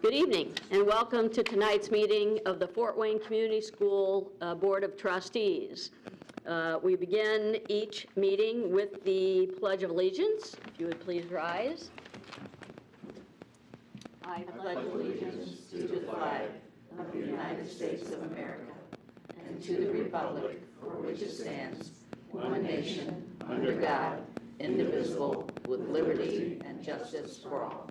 Good evening, and welcome to tonight's meeting of the Fort Wayne Community School Board of Trustees. We begin each meeting with the Pledge of Allegiance. If you would please rise. I pledge allegiance to the flag of the United States of America and to the republic for which it stands, one nation, under God, indivisible, with liberty and justice for all.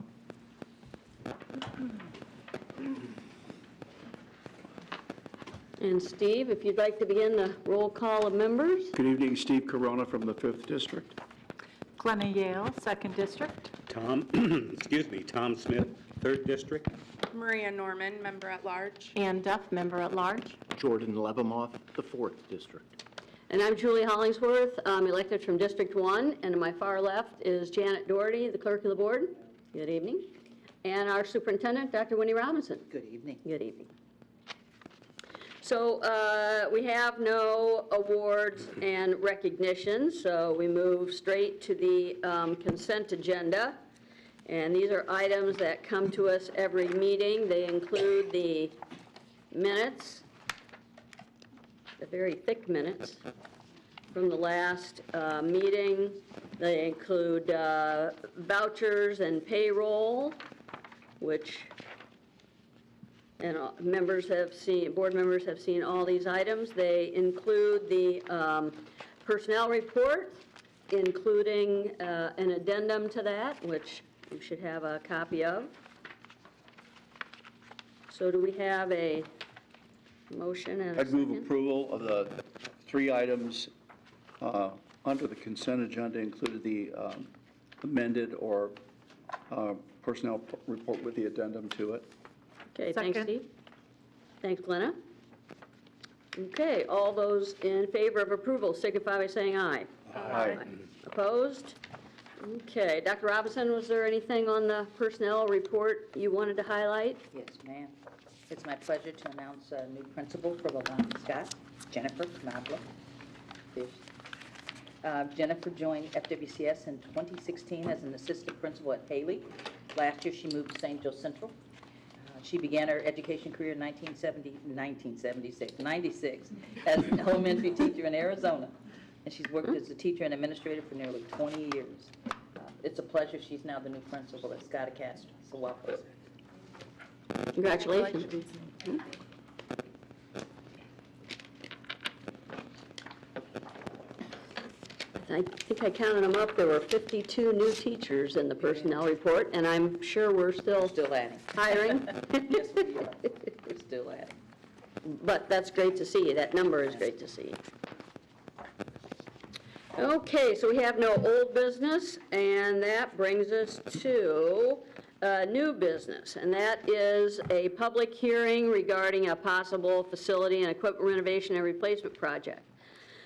And Steve, if you'd like to begin the roll call of members. Good evening, Steve Corona from the 5th District. Glenna Yale, 2nd District. Tom Smith, 3rd District. Maria Norman, Member at Large. Ann Duff, Member at Large. Jordan Lebemoff, the 4th District. And I'm Julie Hollingsworth, elected from District 1, and to my far left is Janet Doherty, the Clerk of the Board. Good evening. And our Superintendent, Dr. Winnie Robinson. Good evening. Good evening. So we have no awards and recognitions, so we move straight to the consent agenda. And these are items that come to us every meeting. They include the minutes, the very thick minutes from the last meeting. They include vouchers and payroll, which and members have seen, board members have seen all these items. They include the personnel report, including an addendum to that, which you should have a copy of. So do we have a motion and a I'd move second? approval of the 3 items under the consent agenda, included the amended or personnel report with the addendum to it. Okay, thanks, Second. Steve. Thanks, Glenna. Okay, all those in favor of approval signify by saying aye. Aye. Opposed? Okay, Dr. Robinson, was there anything on the personnel report you wanted to highlight? Yes, ma'am. It's my pleasure to announce a new principal for Lalonde Scott, Jennifer Knobler. Jennifer joined FWCS in 2016 as an assistant principal at Haley. Last year, she moved to St. Joe Central. She began her education career in 96 as an elementary teacher in Arizona. And she's worked as a teacher and administrator for nearly 20 years. It's a pleasure. She's now the new principal at Scott Academy. So welcome. Congratulations. I think I counted them up. There were 52 new teachers in the personnel report, and I'm sure we're still adding. hiring. Yes, we are. We're still adding. But that's great to see. That number is great to see. Okay, so we have no old business, and that brings us to new business, and that is a public hearing regarding a possible facility and equipment renovation and replacement project.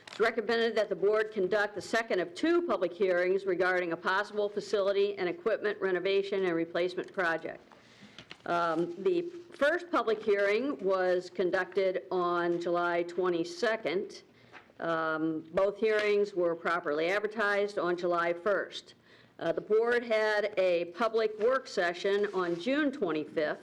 It's recommended that the board conduct the second of 2 public hearings regarding a possible facility and equipment renovation and replacement project. The first public hearing was conducted on July 22nd. Both hearings were properly advertised on July 1st. The board had a public work session on June 25th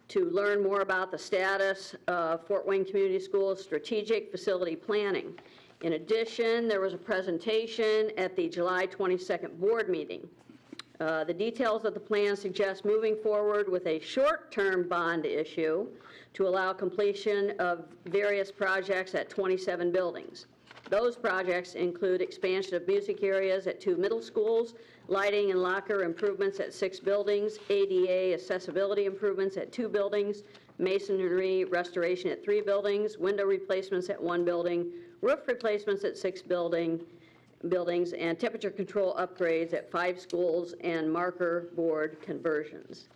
to learn more about the status of Fort Wayne Community Schools' strategic facility planning. In addition, there was a presentation at the July 22nd board meeting. The details of the plan suggest moving forward with a short-term bond issue to allow completion of various projects at 27 buildings. Those projects include expansion of music areas at 2 middle schools, lighting and locker improvements at 6 buildings, ADA accessibility improvements at 2 buildings, masonry restoration at 3 buildings, window replacements at 1 building, roof replacements at 6 buildings, and temperature control upgrades at 5 schools, and marker board conversions.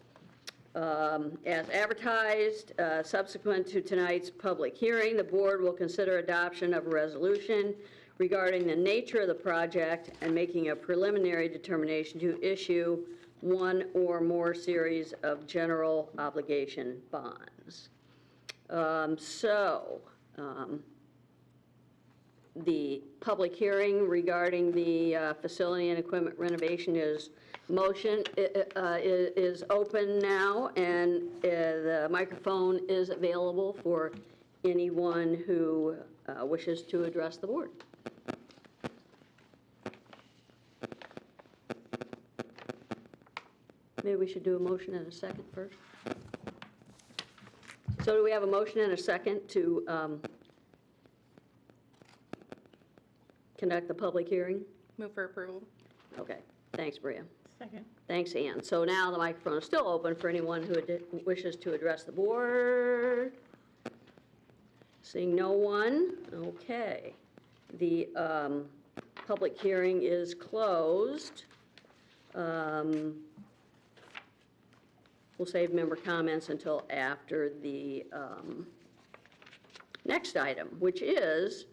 As advertised, subsequent to tonight's public hearing, the board will consider adoption of a resolution regarding the nature of the project and making a preliminary determination to issue 1 or more series of general obligation bonds. the public hearing regarding the facility and equipment renovation is is open now, and the microphone is available for anyone who wishes to address the board. Maybe we should do a motion and a second first. So do we have a motion and a second to conduct the public hearing? Move for approval. Okay, thanks, Bria. Second. Thanks, Ann. So now the microphone is still open for anyone who wishes to address the board. Seeing no one, okay. The public hearing is closed. We'll save member comments until after the next item, which is,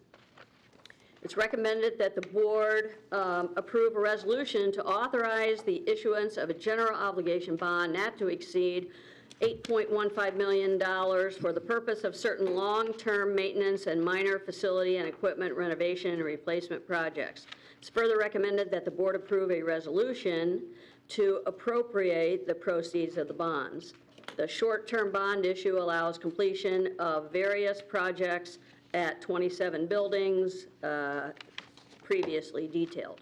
it's recommended that the board approve a resolution to authorize the issuance of a general obligation bond not to exceed $8.15 million for the purpose of certain long-term maintenance and minor facility and equipment renovation and replacement projects. It's further recommended that the board approve a resolution to appropriate the proceeds of the bonds. The short-term bond issue allows completion of various projects at 27 buildings previously detailed.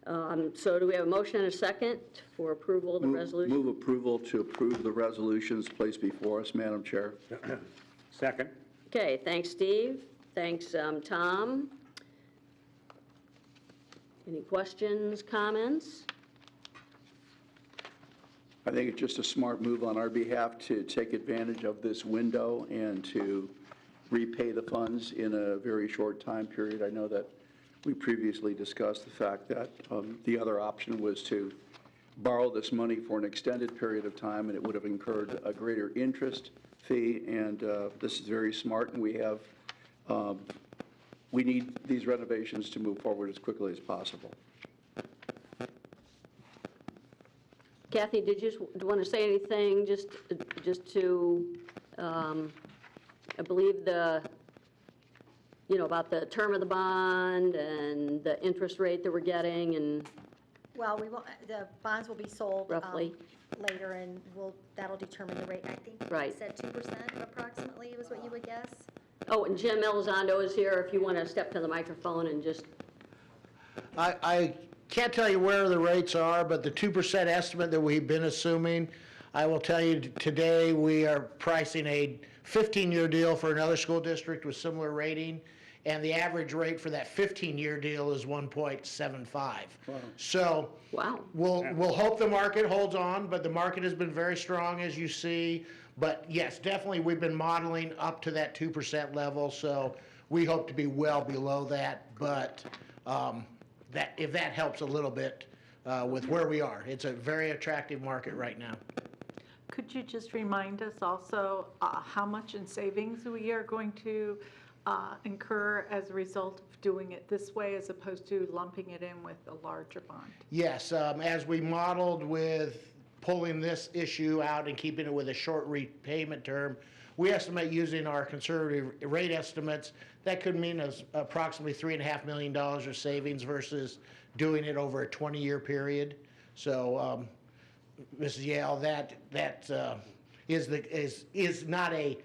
So do we have a motion and a second for approval of the resolution? Move approval to approve the resolutions placed before us, Madam Chair. Second. Okay, thanks, Steve. Thanks, Tom. Any questions, comments? I think it's just a smart move on our behalf to take advantage of this window and to repay the funds in a very short time period. I know that we previously discussed the fact that the other option was to borrow this money for an extended period of time, and it would have incurred a greater interest fee, and this is very smart, and we need these renovations to move forward as quickly as possible. Kathy, did you want to say anything just to, I believe about the term of the bond and the interest rate that we're getting and Well, the bonds will be sold. Roughly. Later, and that'll determine the rate. I think Right. you said 2% approximately was what you would guess. oh, and Jim Elizondo is here if you want to step to the microphone and just, I can't tell you where the rates are, but the 2% estimate that we've been assuming, I will tell you today, we are pricing a 15-year deal for another school district with similar rating, and the average rate for that 15-year deal is 1.75. So wow. we'll hope the market holds on, but the market has been very strong, as you see. But yes, definitely, we've been modeling up to that 2% level, so we hope to be well below that. But if that helps a little bit with where we are. It's a very attractive market right now. Could you just remind us also how much in savings we are going to incur as a result of doing it this way as opposed to lumping it in with a larger bond? Yes, as we modeled with pulling this issue out and keeping it with a short repayment term, we estimate using our conservative rate estimates, that could mean approximately $3.5 million of savings versus doing it over a 20-year period. So, Mrs. Yale, that is not a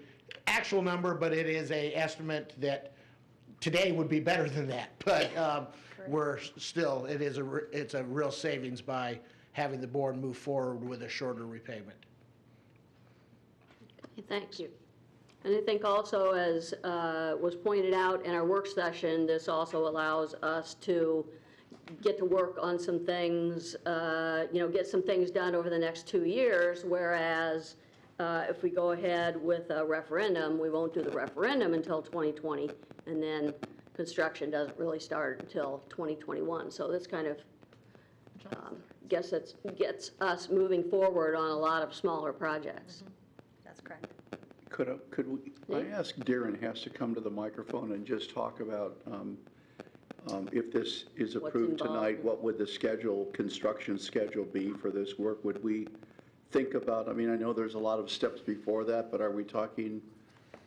actual number, but it is a estimate that today would be better than that. But it's a real savings by having the board move forward with a shorter repayment. Thanks. And I think also, as was pointed out in our work session, this also allows us to get to work on some things, get some things done over the next 2 years, whereas if we go ahead with a referendum, we won't do the referendum until 2020, and then construction doesn't really start until 2021. So this kind of gets us moving forward on a lot of smaller projects. That's correct. Could I ask Darren Hess to come to the microphone and just talk about if this is approved tonight, what would the construction schedule be for this work? Would we think about, I know there's a lot of steps before that, but are we talking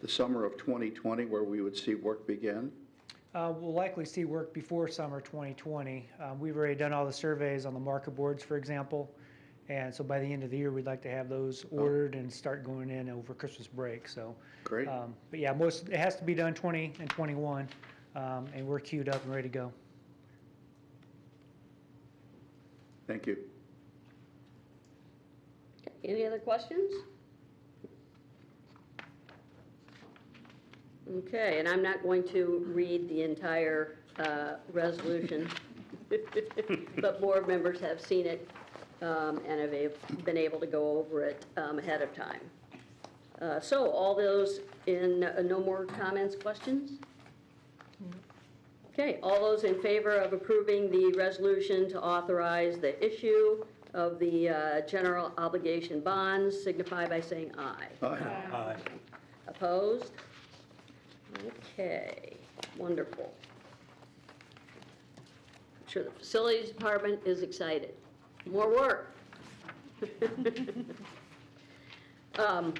the summer of 2020 where we would see work begin? We'll likely see work before summer 2020. We've already done all the surveys on the market boards, for example, and so by the end of the year, we'd like to have those ordered and start going in over Christmas break, so. Great. But yeah, it has to be done 20 and 21, and we're queued up and ready to go. Thank you. Any other questions? Okay, and I'm not going to read the entire resolution, but board members have seen it and have been able to go over it ahead of time. So all those in, no more comments, questions? Okay, all those in favor of approving the resolution to authorize the issue of the general obligation bonds signify by saying aye. Aye. Opposed? Okay, wonderful. I'm sure the facilities department is excited. More work. Okay,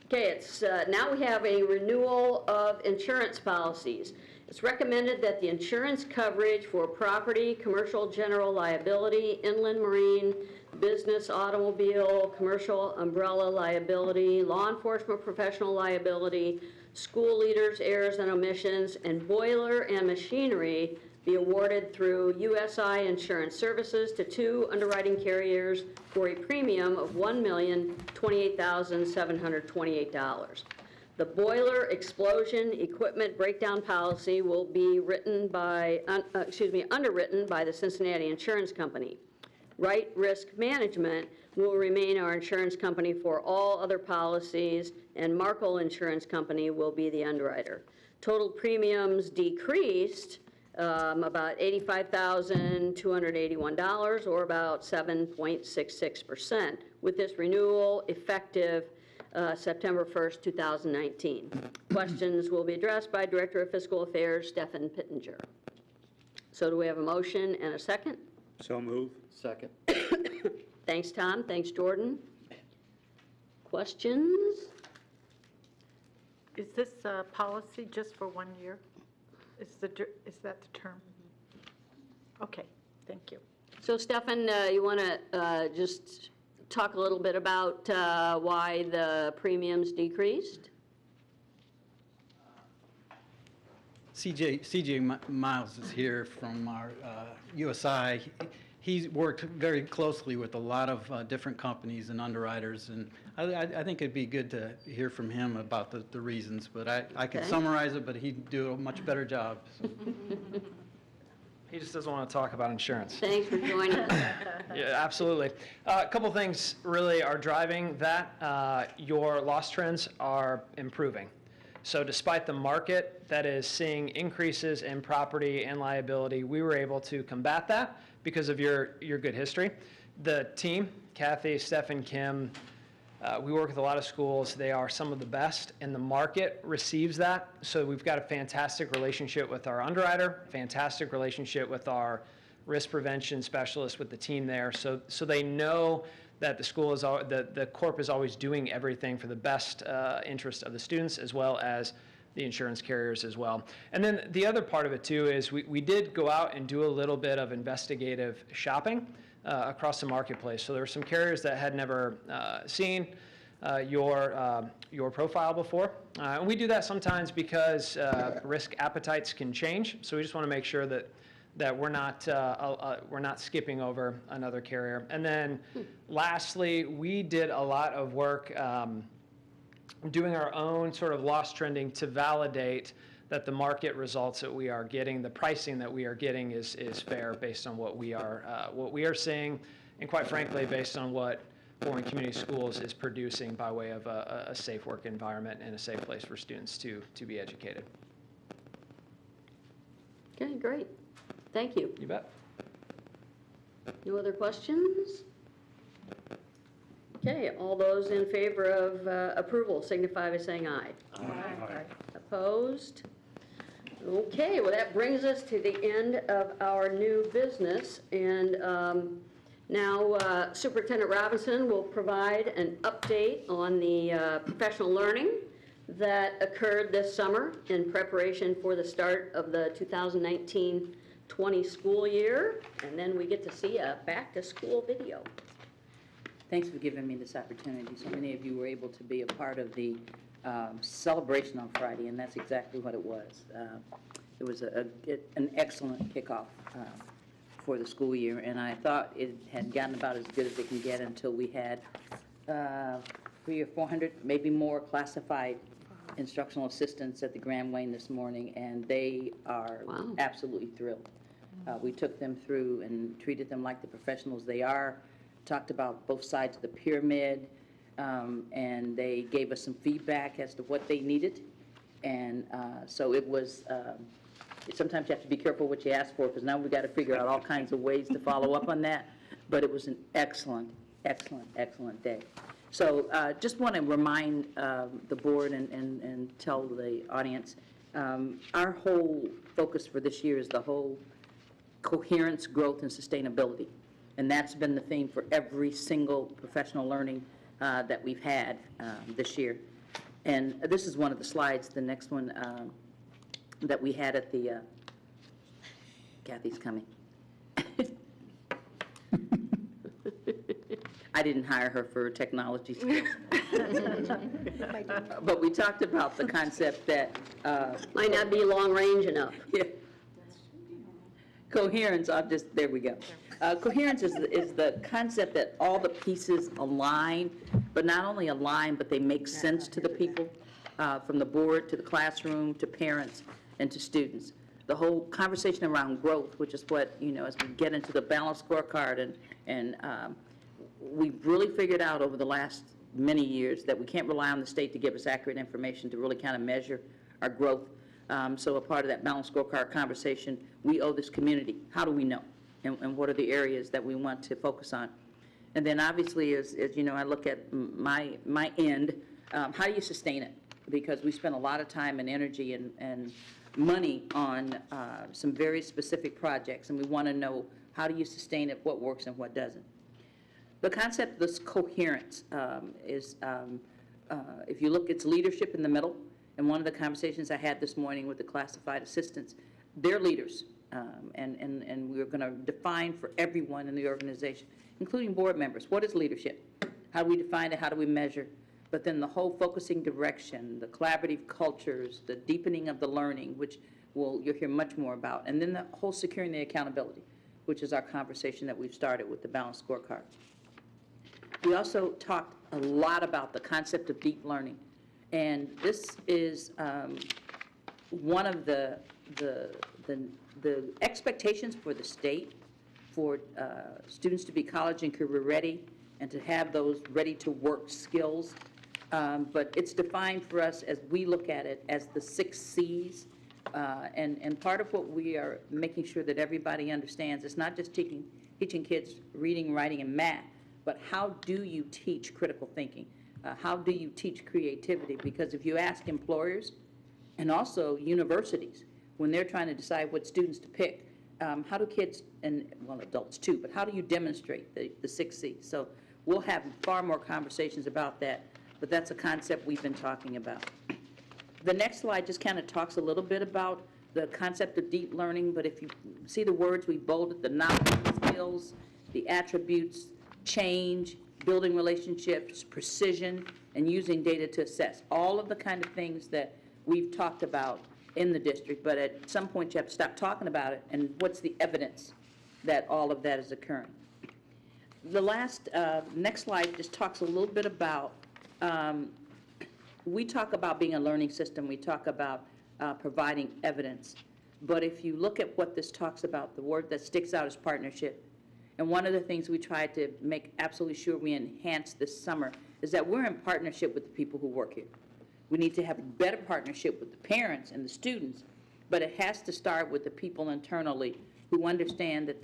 it's, now we have a renewal of insurance policies. It's recommended that the insurance coverage for property, commercial general liability, inland marine, business automobile, commercial umbrella liability, law enforcement professional liability, school leaders, errors and omissions, and boiler and machinery be awarded through USI Insurance Services to 2 underwriting carriers for a premium of $1,028,728. The boiler explosion equipment breakdown policy will be written by, underwritten by the Cincinnati Insurance Company. Right Risk Management will remain our insurance company for all other policies, and Markel Insurance Company will be the underwriter. Total premiums decreased about $85,281, or about 7.66%, with this renewal effective September 1st, 2019. Questions will be addressed by Director of Fiscal Affairs, Stefan Pittenger. So do we have a motion and a second? So move. Second. Thanks, Tom. Thanks, Jordan. Questions? Is this policy just for 1 year? Is that the term? Okay, thank you. So, Stefan, you want to just talk a little bit about why the premiums decreased? CJ Miles is here from our USI. He's worked very closely with a lot of different companies and underwriters, and I think it'd be good to hear from him about the reasons, but I could summarize it, but he'd do a much better job. So. He just doesn't want to talk about insurance. Thanks for joining us. Yeah, absolutely. A couple things really are driving that. Your loss trends are improving. So despite the market that is seeing increases in property and liability, we were able to combat that because of your good history. The team, Kathy, Steph, Kim, we work with a lot of schools. They are some of the best, and the market receives that. So we've got a fantastic relationship with our underwriter, fantastic relationship with our risk prevention specialist with the team there. So they know that the school is, the corp is always doing everything for the best interest of the students as well as the insurance carriers as well. And then the other part of it too is we did go out and do a little bit of investigative shopping across the marketplace. So there were some carriers that had never seen your profile before. And we do that sometimes because risk appetites can change. So we just want to make sure that we're not skipping over another carrier. And then lastly, we did a lot of work doing our own sort of loss trending to validate that the market results that we are getting, the pricing that we are getting is fair based on what we are seeing, and quite frankly, based on what Bowen Community Schools is producing by way of a safe work environment and a safe place for students to be educated. Okay, great. Thank you. You bet. No other questions? Okay, all those in favor of approval signify by saying aye. Aye. Opposed? Okay, well, that brings us to the end of our new business, and now Superintendent Robinson will provide an update on the professional learning that occurred this summer in preparation for the start of the 2019-20 school year. And then we get to see a back-to-school video. Thanks for giving me this opportunity. So many of you were able to be a part of the celebration on Friday, and that's exactly what it was. It was an excellent kickoff for the school year, and I thought it had gotten about as good as it can get until we had 300 or 400, maybe more, classified instructional assistants at the Grand Wayne this morning, and they are absolutely thrilled. We took them through and treated them like the professionals they are, talked about both sides of the pyramid, and they gave us some feedback as to what they needed. And so it was, sometimes you have to be careful what you ask for, because now we've got to figure out all kinds of ways to follow up on that. But it was an excellent, excellent, excellent day. So just want to remind the board and tell the audience, our whole focus for this year is the whole coherence, growth, and sustainability. And that's been the theme for every single professional learning that we've had this year. And this is one of the slides, the next one that we had at the, Kathy's coming. I didn't hire her for technology skills. But we talked about the concept that... Might not be long range enough. Yeah. Coherence, there we go. Coherence is the concept that all the pieces align, but not only align, but they make sense to the people, from the board to the classroom to parents and to students. The whole conversation around growth, which is what, as we get into the balanced scorecard, and we've really figured out over the last many years that we can't rely on the state to give us accurate information to really kind of measure our growth. So a part of that balanced scorecard conversation, we owe this community. How do we know? And what are the areas that we want to focus on? And then obviously, as I look at my end, how do you sustain it? Because we spend a lot of time and energy and money on some very specific projects, and we want to know, how do you sustain it, what works and what doesn't? The concept of this coherence is, if you look, it's leadership in the middle. And one of the conversations I had this morning with the classified assistants, they're leaders. And we're going to define for everyone in the organization, including board members, what is leadership? How do we define it? How do we measure? But then the whole focusing direction, the collaborative cultures, the deepening of the learning, which you'll hear much more about. And then the whole securing the accountability, which is our conversation that we've started with the balanced scorecard. We also talked a lot about the concept of deep learning. And this is one of the expectations for the state for students to be college and career ready and to have those ready-to-work skills. But it's defined for us, as we look at it, as the 6 C's. And part of what we are making sure that everybody understands, it's not just teaching kids reading, writing, and math, but how do you teach critical thinking? How do you teach creativity? Because if you ask employers and also universities, when they're trying to decide what students to pick, how do kids, and well, adults too, but how do you demonstrate the 6 C's? So we'll have far more conversations about that, but that's a concept we've been talking about. The next slide just kind of talks a little bit about the concept of deep learning, but if you see the words we bolded, the knowledge, skills, the attributes, change, building relationships, precision, and using data to assess. All of the kind of things that we've talked about in the district, but at some point you have to stop talking about it, and what's the evidence that all of that is occurring. The next slide just talks a little bit about, we talk about being a learning system, we talk about providing evidence, but if you look at what this talks about, the word that sticks out is partnership. And one of the things we tried to make absolutely sure we enhance this summer is that we're in partnership with the people who work here. We need to have a better partnership with the parents and the students, but it has to start with the people internally who understand that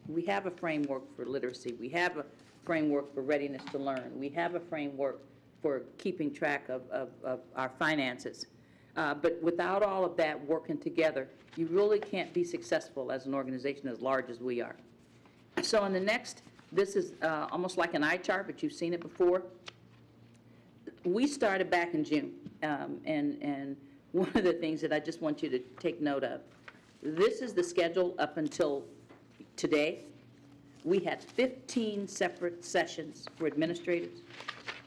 we have a framework for literacy, we have a framework for readiness to learn, we have a framework for keeping track of our finances. But without all of that working together, you really can't be successful as an organization as large as we are. So on the next, this is almost like an eye chart, but you've seen it before. We started back in June. And one of the things that I just want you to take note of, this is the schedule up until today. We had 15 separate sessions for administrators.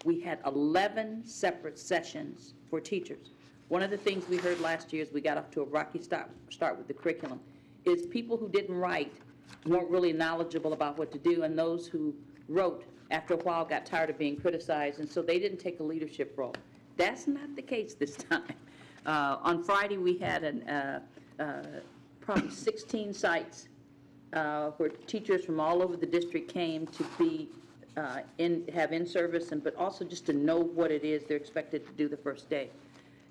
We had 11 separate sessions for teachers. One of the things we heard last year as we got off to a rocky start with the curriculum is people who didn't write weren't really knowledgeable about what to do, and those who wrote, after a while, got tired of being criticized, and so they didn't take a leadership role. That's not the case this time. On Friday, we had probably 16 sites where teachers from all over the district came to be have in-service, but also just to know what it is they're expected to do the first day.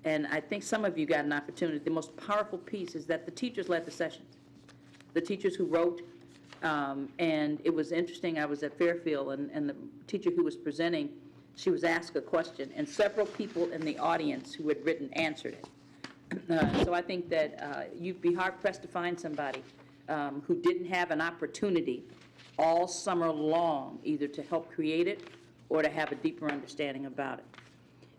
And I think some of you got an opportunity. The most powerful piece is that the teachers led the sessions. The teachers who wrote, and it was interesting, I was at Fairfield, and the teacher who was presenting, she was asked a question, and several people in the audience who had written answered it. So I think that you'd be hard-pressed to find somebody who didn't have an opportunity all summer long, either to help create it or to have a deeper understanding about it.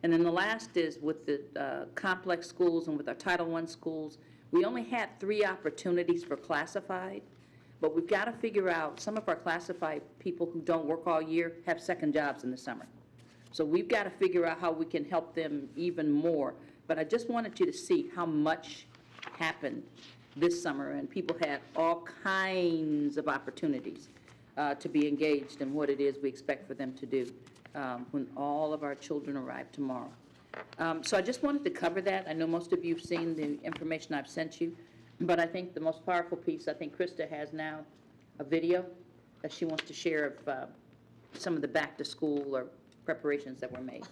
And then the last is with the complex schools and with our Title I schools, we only had 3 opportunities for classified, but we've got to figure out, some of our classified people who don't work all year have second jobs in the summer. So we've got to figure out how we can help them even more. But I just wanted you to see how much happened this summer, and people had all kinds of opportunities to be engaged in what it is we expect for them to do when all of our children arrive tomorrow. So I just wanted to cover that. I know most of you have seen the information I've sent you, but I think the most powerful piece, I think Krista has now a video that she wants to share of some of the back-to-school or preparations that were made.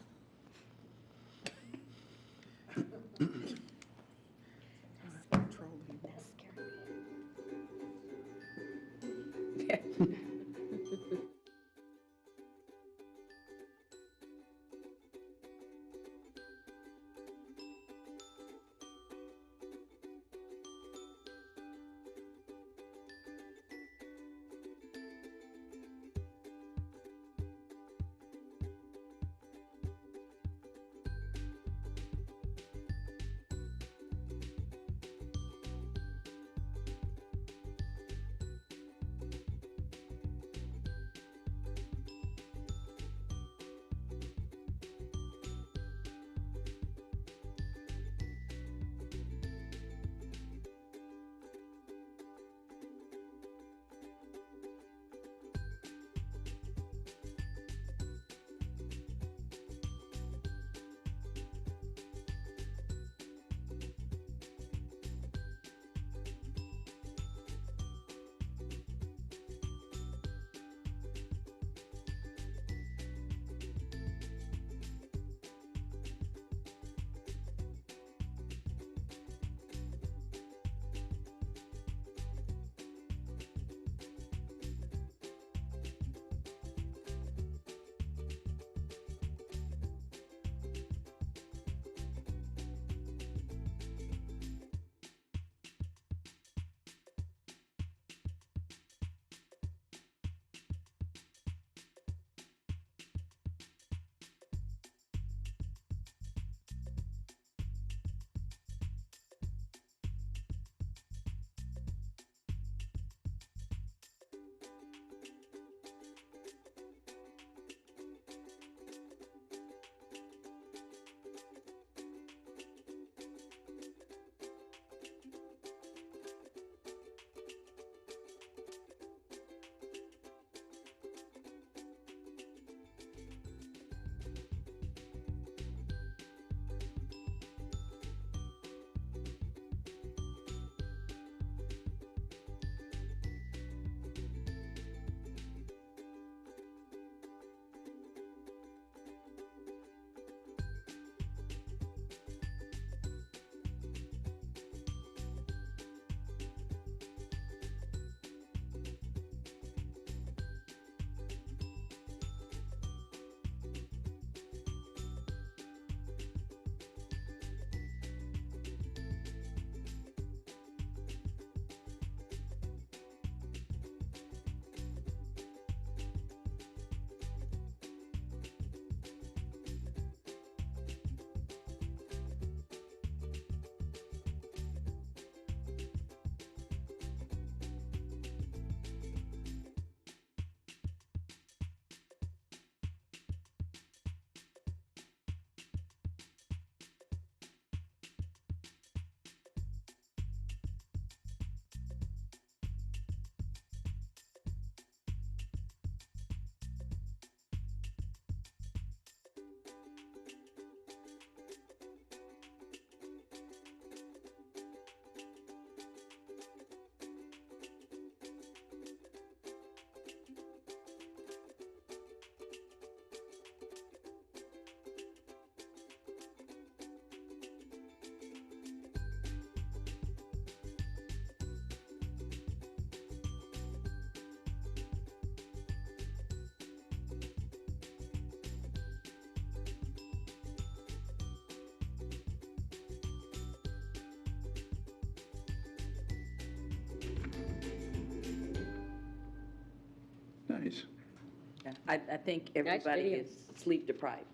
I think everybody video. is sleep deprived,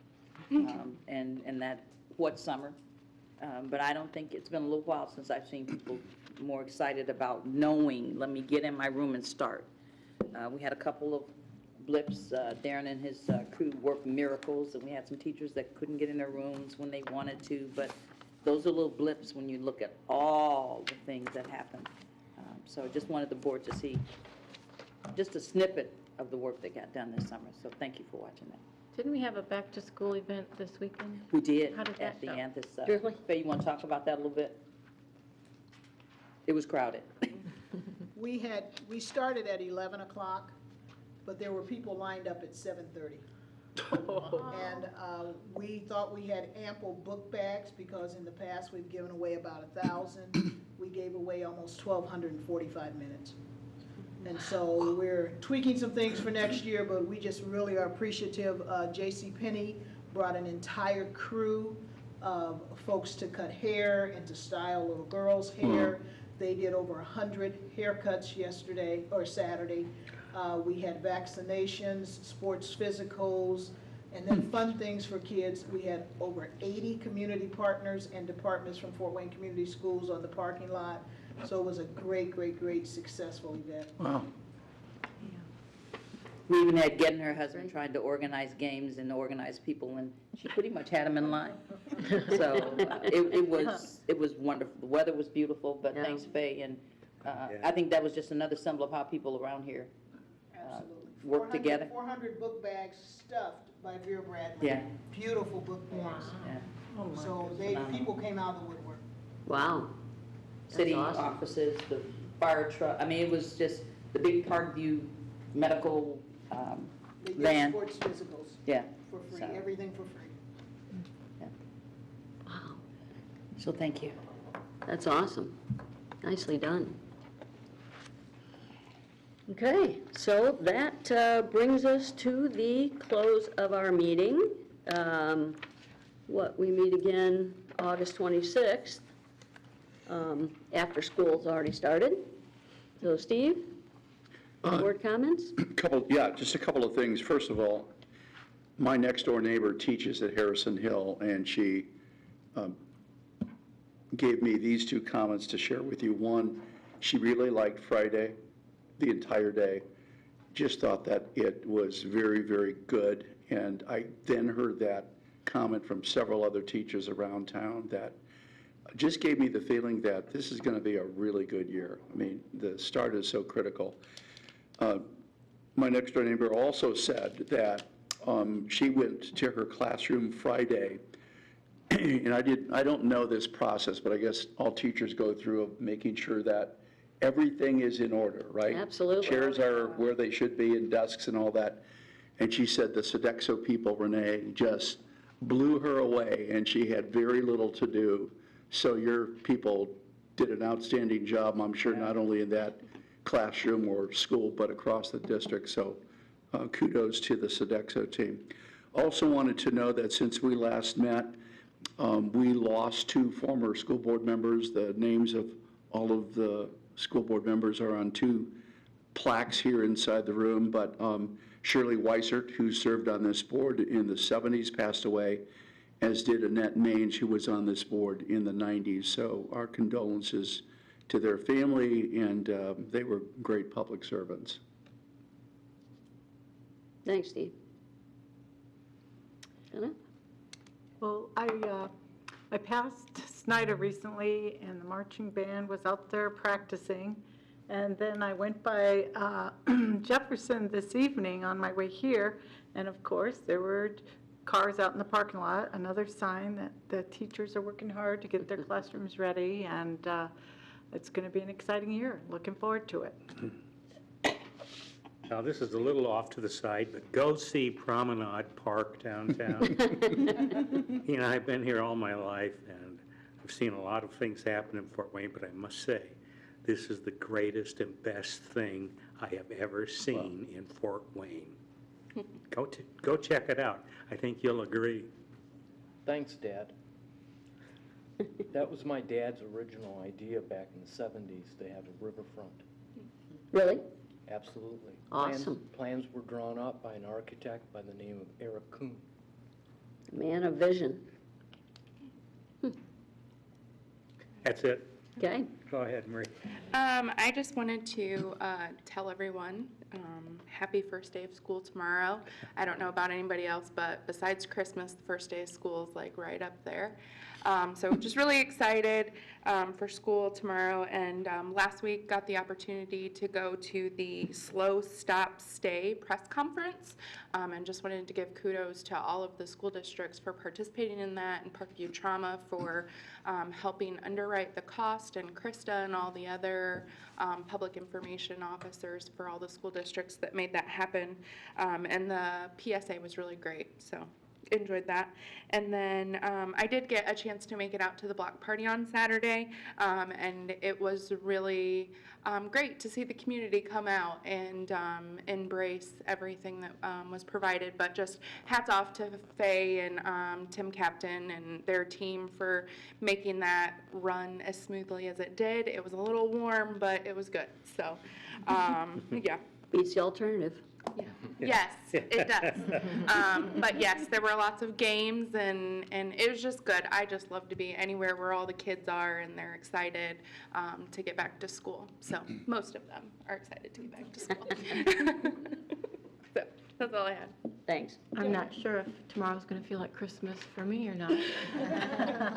and that what summer. But I don't think, it's been a little while since I've seen people more excited about knowing, let me get in my room and start. We had a couple of blips. Darren and his crew worked miracles, and we had some teachers that couldn't get in their rooms when they wanted to, but those are little blips when you look at all the things that happen. So I just wanted the board to see just a snippet of the work that got done this summer, so thank you for watching that. Didn't we have a back-to-school event this weekend? We did How did that at the go? Anthus. Really? Faye, you want to talk about that a little bit? It was crowded. We started at 11 o'clock, but there were people lined up at 7:30. And we thought we had ample book bags because in the past we've given away about 1,000. We gave away almost 1,245 minutes. And so we're tweaking some things for next year, but we just really are appreciative. J.C. Penney brought an entire crew of folks to cut hair and to style little girls' hair. They did over 100 haircuts yesterday or Saturday. We had vaccinations, sports physicals, and then fun things for kids. We had over 80 community partners and departments from Fort Wayne Community Schools on the parking lot. So it was a great, great, great successful event. Wow. We even had Get and her husband trying to organize games and organize people, and she pretty much had them in line. So it was wonderful. The weather was beautiful, but thanks, Faye, and I think that was just another symbol of how people around here work together. 400 book bags stuffed by Vera Bradley. Yeah. Beautiful book bags. Yeah. So people came out of the woodwork. Wow. City awesome. offices, the fire truck, I mean, it was just the big Parkview medical They did van. sports physicals Yeah. for free, So- everything for free. Wow, So thank you. that's awesome. Nicely done. Okay, so that brings us to the close of our meeting. We meet again August 26th, after school's already started. So Steve, board comments? Just a couple of things. First of all, my next-door neighbor teaches at Harrison Hill, and she gave me these two comments to share with you. One, she really liked Friday, the entire day. Just thought that it was very, very good. And I then heard that comment from several other teachers around town that just gave me the feeling that this is going to be a really good year. I mean, the start is so critical. My next-door neighbor also said that she went to her classroom Friday, and I don't know this process, but I guess all teachers go through of making sure that everything is in order, right? Absolutely. Chairs are where they should be and desks and all that. And she said the Sodexo people, Renee, just blew her away, and she had very little to do. So your people did an outstanding job, I'm sure, not only in that classroom or school, but across the district. So kudos to the Sodexo team. Also wanted to know that since we last met, we lost 2 former school board members. The names of all of the school board members are on 2 plaques here inside the room, but Shirley Weissert, who served on this board in the 70s, passed away, as did Annette Maines, who was on this board in the 90s. So our condolences to their family, and they were great public servants. Thanks, Steve. Donna? Well, I passed Snyder recently, and the marching band was out there practicing. And then I went by Jefferson this evening on my way here, and of course, there were cars out in the parking lot, another sign that the teachers are working hard to get their classrooms ready, and it's going to be an exciting year. Looking forward to it. Now, this is a little off to the side, but go see Promenade Park downtown. You know, I've been here all my life, and I've seen a lot of things happen in Fort Wayne, but I must say, this is the greatest and best thing I have ever seen in Fort Wayne. Go check it out. I think you'll agree. Thanks, Dad. That was my dad's original idea back in the 70s, to have a riverfront. Really? Absolutely. Awesome. Plans were drawn up by an architect by the name of Eric Kuhn. Man of vision. That's it. Okay. Go ahead, Marie. I just wanted to tell everyone, happy first day of school tomorrow. I don't know about anybody else, but besides Christmas, the first day of school is like right up there. So just really excited for school tomorrow. And last week got the opportunity to go to the Slow Stop Stay press conference, and just wanted to give kudos to all of the school districts for participating in that, and Parkview Trauma for helping underwrite the cost, and Krista and all the other public information officers for all the school districts that made that happen. And the PSA was really great, so enjoyed that. And then I did get a chance to make it out to the block party on Saturday, and it was really great to see the community come out and embrace everything that was provided. But just hats off to Faye and Tim Captain and their team for making that run as smoothly as it did. It was a little warm, but it was good. So, yeah. Beats the alternative. Yes, it does. But yes, there were lots of games, and it was just good. I just love to be anywhere where all the kids are and they're excited to get back to school. So most of them are excited to get back to school. So that's all I had. Thanks. I'm not sure if tomorrow's going to feel like Christmas for me or not.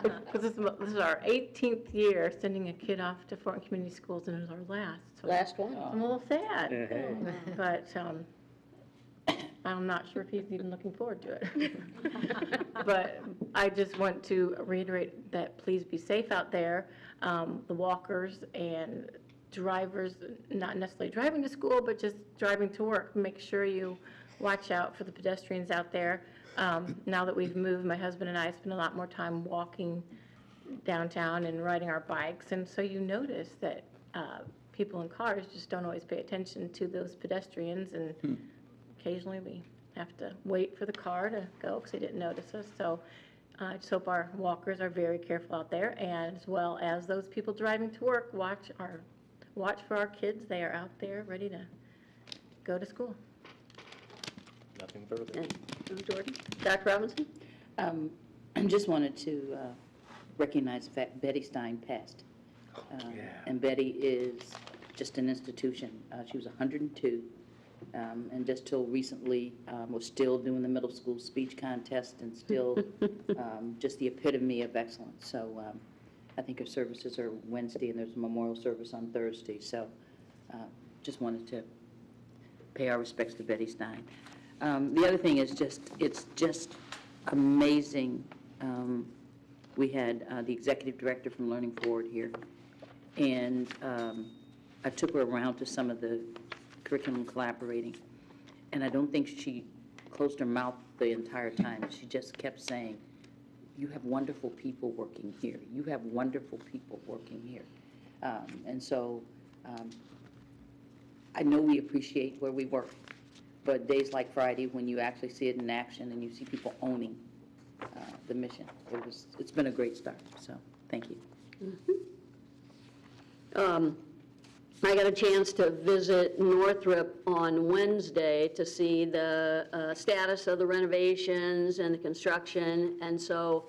Because this is our 18th year sending a kid off to Thornton Community Schools, and it was our last. So Last one. I'm a little sad. But I'm not sure if he's even looking forward to it. But I just want to reiterate that please be safe out there. The walkers and drivers, not necessarily driving to school, but just driving to work. Make sure you watch out for the pedestrians out there. Now that we've moved, my husband and I spend a lot more time walking downtown and riding our bikes. And so you notice that people in cars just don't always pay attention to those pedestrians, and occasionally we have to wait for the car to go because they didn't notice us. So I just hope our walkers are very careful out there, and as well as those people driving to work, watch for our kids. They are out there ready to go to school. Nothing further. And Jordan? Dr. Robinson? I just wanted to recognize the fact Betty Stein passed. And Betty is just an institution. She was 102, and just till recently was still doing the middle school speech contest, and still just the epitome of excellence. So I think her services are Wednesday, and there's a memorial service on Thursday. So just wanted to pay our respects to Betty Stein. The other thing is it's just amazing. We had the executive director from Learning Forward here, and I took her around to some of the curriculum collaborating, and I don't think she closed her mouth the entire time. She just kept saying, you have wonderful people working here. You have wonderful people working here. And so I know we appreciate where we work, but days like Friday, when you actually see it in action and you see people owning the mission, it's been a great start. So thank you. I got a chance to visit Northrop on Wednesday to see the status of the renovations and the construction. And so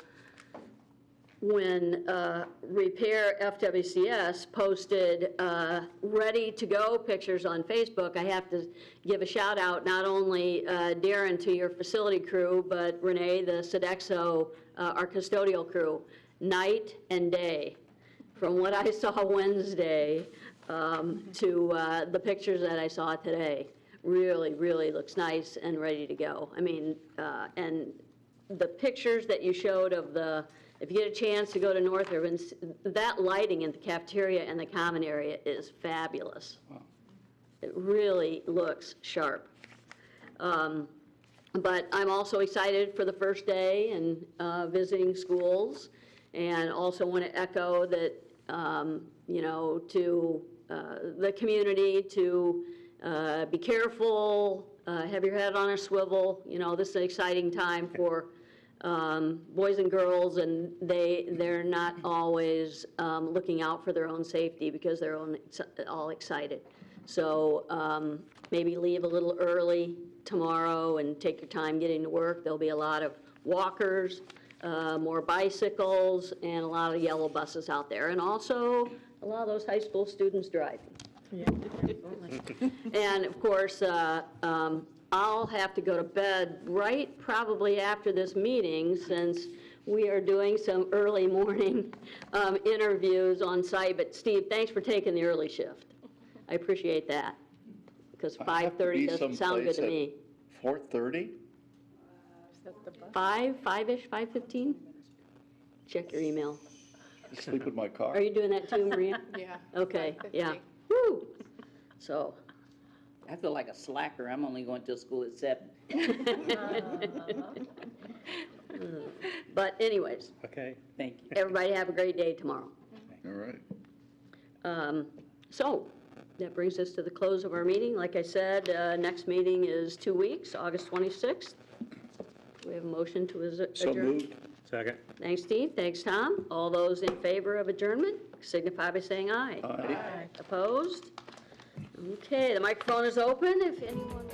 when Repair FWCS posted ready-to-go pictures on Facebook, I have to give a shout-out not only, Darren, to your facility crew, but Renee, the Sodexo, our custodial crew, night and day. From what I saw Wednesday to the pictures that I saw today, really, really looks nice and ready to go. I mean, and the pictures that you showed of if you get a chance to go to Northrop, and that lighting in the cafeteria and the common area is fabulous. Wow. It really looks sharp. But I'm also excited for the first day and visiting schools, and also want to echo that, you know, to the community to be careful, have your head on a swivel. You know, this is an exciting time for boys and girls, and they're not always looking out for their own safety because they're all excited. So maybe leave a little early tomorrow and take your time getting to work. There'll be a lot of walkers, more bicycles, and a lot of yellow buses out there. And also, a lot of those high school students driving. Yeah. And of course, I'll have to go to bed right probably after this meeting, since we are doing some early morning interviews on site. But Steve, thanks for taking the early shift. I appreciate that, because 5:30 doesn't sound good to me. 4:30? 5-ish, 5:15? Check your email. Sleep in my car. Are you doing that too, Maria? Yeah. Okay, 5:50. yeah. Woo! So, I feel like a slacker. I'm only going to school at 7. but anyways, Okay. Thank you. everybody have a great day tomorrow. All right. So, that brings us to the close of our meeting. Like I said, next meeting is 2 weeks, August 26th. We have a motion to adjourn. So moved. Second. Thanks, Steve. Thanks, Tom. All those in favor of adjournment signify by saying aye. Aye. Opposed? Okay, the microphone is open if anyone